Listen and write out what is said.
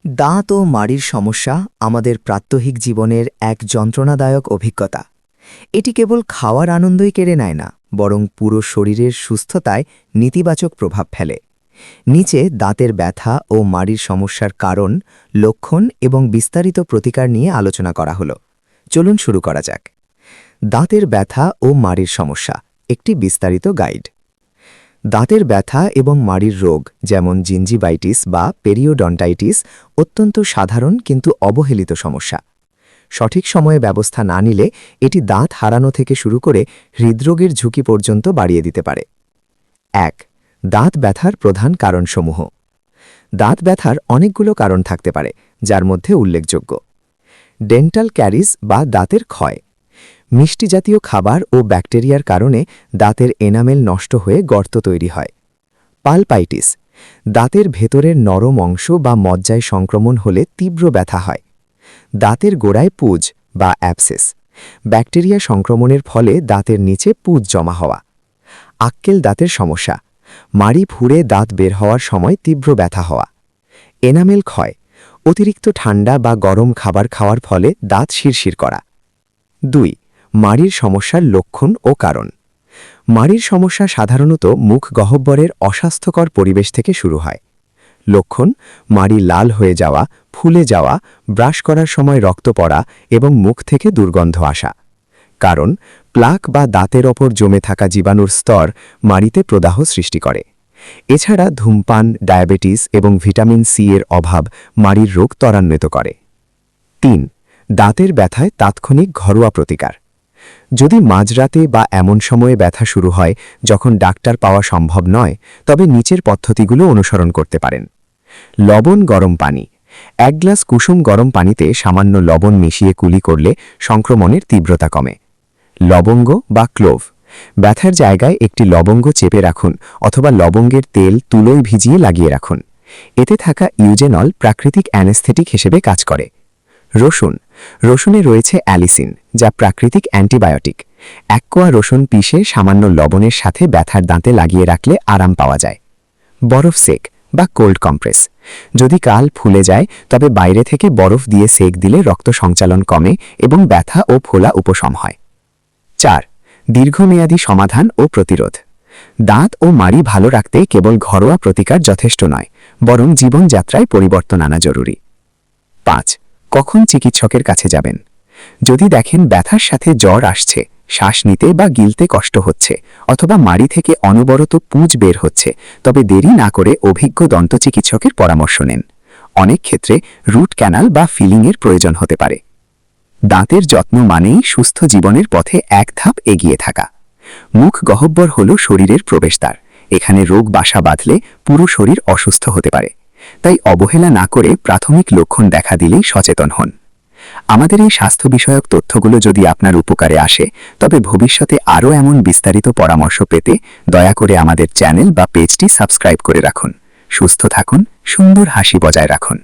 দাঁত ও মাড়ির সমস্যা আমাদের প্রাত্যহিক জীবনের এক যন্ত্রণাদায়ক অভিজ্ঞতা। এটি কেবল খাওয়ার আনন্দই কেড়ে নেয় না, বরং পুরো শরীরের সুস্থতায় নেতিবাচক প্রভাব ফেলে। নিচে দাঁতের ব্যথা ও মাড়ির সমস্যার কারণ, লক্ষণ এবং বিস্তারিত প্রতিকার নিয়ে আলোচনা করা হলো। চলুন শুরু করা যাক। দাঁতের ব্যথা ও মাড়ির সমস্যা, একটি বিস্তারিত গাইড। দাঁতের ব্যথা এবং মাড়ির রোগ যেমন জিঞ্জিভাইটিস বা পেরিওডন্টাইটিস অত্যন্ত সাধারণ কিন্তু অবহেলিত সমস্যা। সঠিক সময়ে ব্যবস্থা না নিলে এটি দাঁত হারানো থেকে শুরু করে হৃদরোগের ঝুঁকি পর্যন্ত বাড়িয়ে দিতে পারে। ১. দাঁত ব্যথার প্রধান কারণসমূহ। দাঁত ব্যথার অনেকগুলো কারণ থাকতে পারে, যার মধ্যে উল্লেখযোগ্য: ডেন্টাল ক্যারিজ বা দাঁতের ক্ষয়। মিষ্টি জাতীয় খাবার ও ব্যাকটেরিয়ার কারণে দাঁতের এনামেল নষ্ট হয়ে গর্ত তৈরি হয়। পালপাইটিস, দাঁতের ভেতরের নরম অংশ বা মজ্জায় সংক্রমণ হলে তীব্র ব্যথা হয়। দাঁতের গোড়ায় পুঁজ বা অ্যাবসেস, ব্যাকটেরিয়া সংক্রমণের ফলে দাঁতের নিচে পুঁজ জমা হওয়া। আক্কেল দাঁতের সমস্যা, মাড়ি ফুঁড়ে দাঁত বের হওয়ার সময় তীব্র ব্যথা হওয়া। এনামেল ক্ষয়, অতিরিক্ত ঠান্ডা বা গরম খাবার খাওয়ার ফলে দাঁত শিরশির করা। ২. মাড়ির সমস্যার লক্ষণ ও কারণ। মাড়ির সমস্যা সাধারণত মুখ গহ্বরের অস্বাস্থ্যকর পরিবেশ থেকে শুরু হয়। লক্ষণ: মাড়ি লাল হয়ে যাওয়া, ফুলে যাওয়া, ব্রাশ করার সময় রক্ত পড়া এবং মুখ থেকে দুর্গন্ধ আসা। কারণ: প্লাক বা দাঁতের ওপর জমে থাকা জীবাণুর স্তর মাড়িতে প্রদাহ সৃষ্টি করে। এছাড়া ধূমপান, ডায়াবেটিস এবং ভিটামিন সি এর অভাব মাড়ির রোগ ত্বরান্বিত করে। ৩. দাঁতের ব্যথায় তাৎক্ষণিক ঘরোয়া প্রতিকার। যদি মাঝরাতে বা এমন সময়ে ব্যথা শুরু হয় যখন ডাক্তার পাওয়া সম্ভব নয়, তবে নিচের পদ্ধতিগুলো অনুসরণ করতে পারেন। লবণ গরম পানি। ১ গ্লাস কুসুম গরম পানিতে সামান্য লবণ মিশিয়ে কুলি করলে সংক্রমণের তীব্রতা কমে। লবঙ্গ বা ক্লোভ। ব্যথার জায়গায় একটি লবঙ্গ চেপে রাখুন অথবা লবঙ্গের তেল তুলোয় ভিজিয়ে লাগিয়ে রাখুন। এতে থাকা ইউজেনল প্রাকৃতিক অ্যানেস্থেটিক হিসেবে কাজ করে। রসুন। রসুনে রয়েছে অ্যালিসিন, যা প্রাকৃতিক অ্যান্টিবায়োটিক। ১ কোয়া রসুন পিষে সামান্য লবণের সাথে ব্যথার দাঁতে লাগিয়ে রাখলে আরাম পাওয়া যায়। বরফ সেক বা কোল্ড কম্প্রেস। যদি কাল ফুলে যায়, তবে বাইরে থেকে বরফ দিয়ে সেক দিলে রক্ত সঞ্চালন কমে এবং ব্যথা ও ফোলা উপশম হয়। ৪. দীর্ঘমেয়াদী সমাধান ও প্রতিরোধ। দাঁত ও মাড়ি ভালো রাখতে কেবল ঘরোয়া প্রতিকার যথেষ্ট নয়, বরং জীবনযাত্রায় পরিবর্তন আনা জরুরি। ৫. কখন চিকিৎসকের কাছে যাবেন? যদি দেখেন ব্যথার সাথে জ্বর আসছে, শ্বাস নিতে বা গিলতে কষ্ট হচ্ছে, অথবা মাড়ি থেকে অনবরত পুঁজ বের হচ্ছে, তবে দেরি না করে অভিজ্ঞ দন্তচিকিৎসকের পরামর্শ নিন। অনেক ক্ষেত্রে রুট ক্যানাল বা ফিলিংয়ের প্রয়োজন হতে পারে। দাঁতের যত্ন মানেই সুস্থ জীবনের পথে এক ধাপ এগিয়ে থাকা। মুখ গহ্বর হল শরীরের প্রবেশদ্বার। এখানে রোগ বাসা বাঁধলে পুরো শরীর অসুস্থ হতে পারে। তাই অবহেলা না করে প্রাথমিক লক্ষণ দেখা দিলেই সচেতন হন। আমাদের এই স্বাস্থ্য বিষয়ক তথ্যগুলো যদি আপনার উপকারে আসে, তবে ভবিষ্যতে আরও এমন বিস্তারিত পরামর্শ পেতে দয়া করে আমাদের চ্যানেল বা পেজটি সাবস্ক্রাইব করে রাখুন। সুস্থ থাকুন, সুন্দর হাসি বজায় রাখুন।